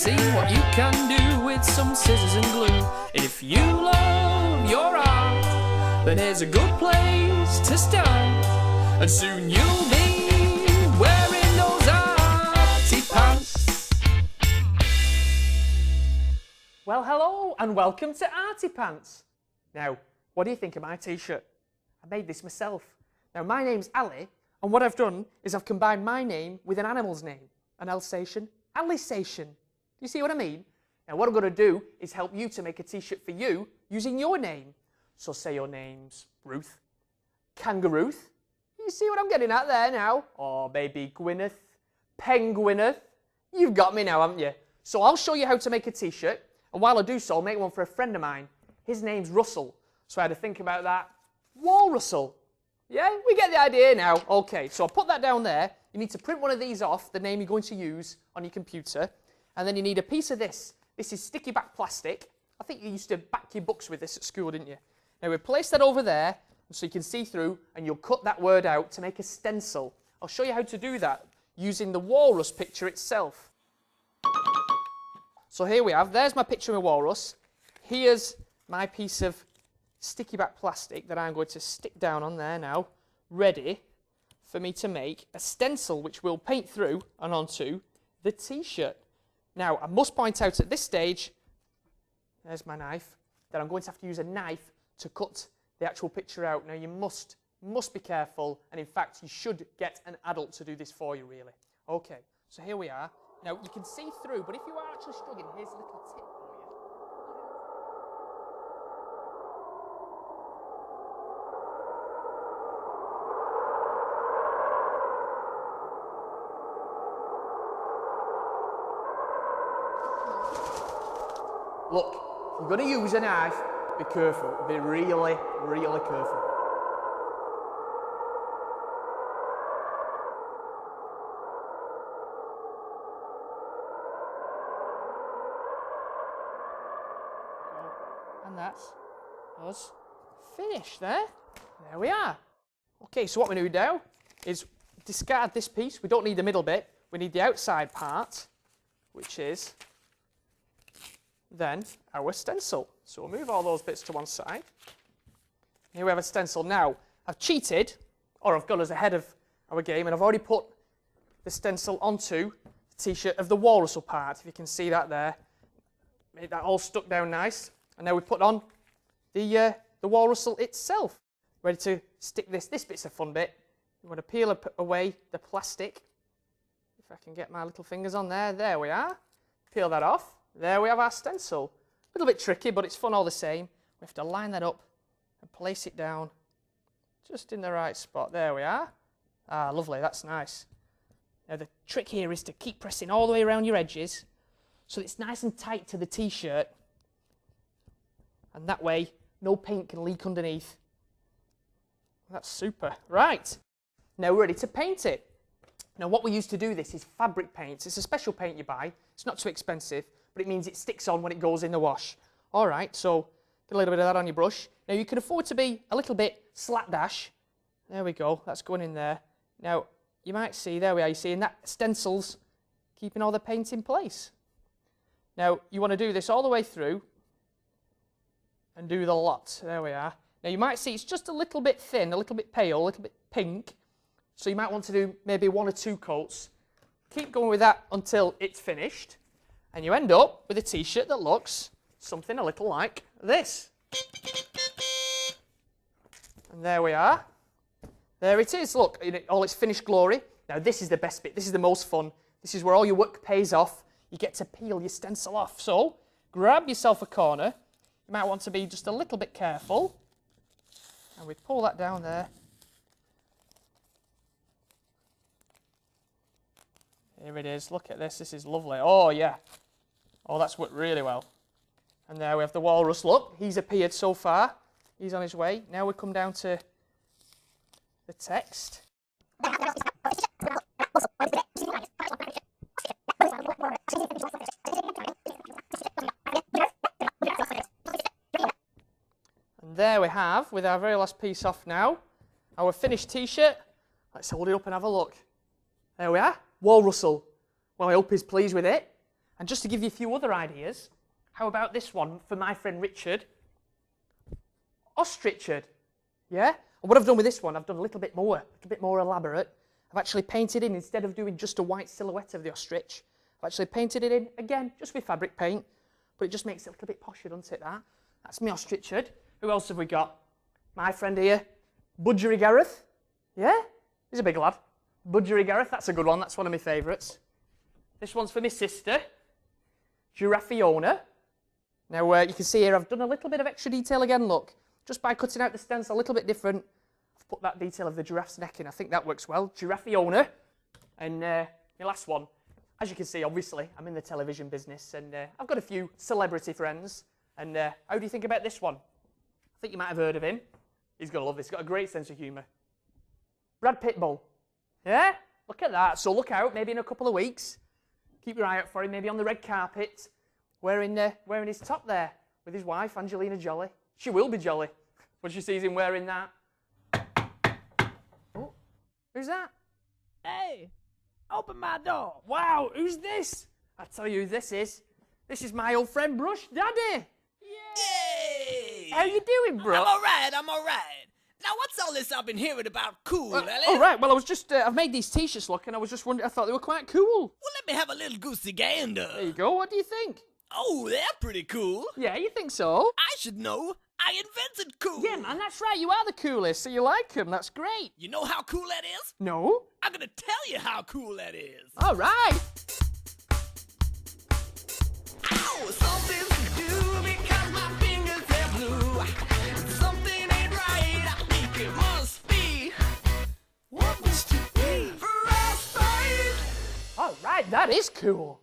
see what you can do with some scissors and glue. If you love your art, then here's a good place to start. And soon you'll be wearing those arty pants. Well, hello and welcome to Arty Pants. Now, what do you think of my t-shirt? I made this myself. Now, my name's Ali, and what I've done is I've combined my name with an animal's name, an Alsatian, Alisation. Do you see what I mean? Now, what I'm going to do is help you to make a t-shirt for you using your name. So say your name's Ruth, Kangarooth. You see what I'm getting at there now? Or maybe Gwyneth, Penguineth. You've got me now, haven't you? So I'll show you how to make a t-shirt, and while I do so, I'll make one for a friend of mine. His name's Russell, so I had to think about that. Walrussell. Yeah, we get the idea now. Okay, so I'll put that down there. You need to print one of these off, the name you're going to use on your computer, and then you need a piece of this. This is sticky back plastic. I think you used to back your books with this at school, didn't you? Now we place that over there so you can see through, and you'll cut that word out to make a stencil. I'll show you how to do that using the walrus picture itself. So here we have, there's my picture of a walrus. Here's my piece of sticky back plastic that I'm going to stick down on there now, ready for me to make a stencil which we'll paint through and onto the t-shirt. Now, I must point out at this stage, there's my knife, that I'm going to have to use a knife to cut the actual picture out. Now, you must be careful, and in fact, you should get an adult to do this for you, really. Okay, so here we are. Now, you can see through, but if you are actually struggling, here's a little tip for you. Look, if you're going to use a knife, be careful. Be really, really careful. And that's us finished there. There we are. Okay, so what we do now is discard this piece. We don't need the middle bit. We need the outside part, which is then our stencil. So we'll move all those bits to one side. Here we have a stencil. Now, I've cheated, or I've gone as ahead of our game, and I've already put the stencil onto the t-shirt of the walrus part, if you can see that there. Made that all stuck down nice. And now we put on the walrus itself. Ready to stick this. This bit's a fun bit. You want to peel away the plastic. If I can get my little fingers on there. There we are. Peel that off. There we have our stencil. A little bit tricky, but it's fun all the same. We have to line that up and place it down just in the right spot. There we are. Ah, lovely, that's nice. Now the trick here is to keep pressing all the way around your edges so that it's nice and tight to the t-shirt. And that way, no paint can leak underneath. That's super. Right, now we're ready to paint it. Now what we use to do this is fabric paint. It's a special paint you buy. It's not too expensive, but it means it sticks on when it goes in the wash. All right, so get a little bit of that on your brush. Now you can afford to be a little bit slapdash. There we go, that's going in there. Now you might see, there we are, you see, and that stencils keeping all the paint in place. Now you want to do this all the way through and do the lot. There we are. Now you might see it's just a little bit thin, a little bit pale, a little bit pink. So you might want to do maybe 1 or 2 coats. Keep going with that until it's finished. And you end up with a t-shirt that looks something a little like this. And there we are. There it is. Look, in all its finished glory. Now this is the best bit. This is the most fun. This is where all your work pays off. You get to peel your stencil off. So grab yourself a corner. You might want to be just a little bit careful. And we pull that down there. Here it is. Look at this. This is lovely. Oh, yeah. Oh, that's worked really well. And there we have the walrus. Look, he's appeared so far. He's on his way. Now we come down to the text. And there we have, with our very last piece off now, our finished t-shirt. Let's hold it up and have a look. There we are. Walrussell. Well, I hope he's pleased with it. And just to give you a few other ideas, how about this one for my friend Richard? Ostrichard. Yeah? And what I've done with this one, I've done a little bit more elaborate. I've actually painted in, instead of doing just a white silhouette of the ostrich, I've actually painted it in, again, just with fabric paint, but it just makes it a little bit posher, doesn't it, that? That's me Ostrichard. Who else have we got? My friend here, Budgery Gareth. Yeah? He's a big lad. Budgery Gareth, that's a good one, that's one of my favourites. This one's for my sister, Giraffiona. Now, you can see here, I've done a little bit of extra detail again, look. Just by cutting out the stencil a little bit different, I've put that detail of the giraffe's neck in. I think that works well. Giraffiona. And my last one, as you can see, obviously, I'm in the television business, and I've got a few celebrity friends. And how do you think about this one? I think you might have heard of him. He's going to love this. He's got a great sense of humour. Brad Pitbull. Yeah? Look at that. So look out, maybe in a couple of weeks. Keep your eye out for him, maybe on the red carpet, wearing his top there with his wife, Angelina Jolie. She will be jolly when she sees him wearing that. Oh, who's that? Hey, open my door. Wow, who's this? I'll tell you who this is. This is my old friend Brush Daddy. Yay! How you doing, bro? I'm all right. Now, what's all this I've been hearing about cool, Ellie? Oh, right. Well, I was just, I've made these t-shirts, look, and I was just wondering, I thought they were quite cool. Well, let me have a little goosey gander. There you go. What do you think? Oh, they're pretty cool. Yeah, you think so? I should know. I invented cool. Yeah, man, that's right. You are the coolest, so you like them. That's great. You know how cool that is? No? I'm gonna tell you how cool that is. All right. Ow, something's to do because my fingers are blue. Something ain't right. I think it must be. What must it be? Frostbite. All right, that is cool.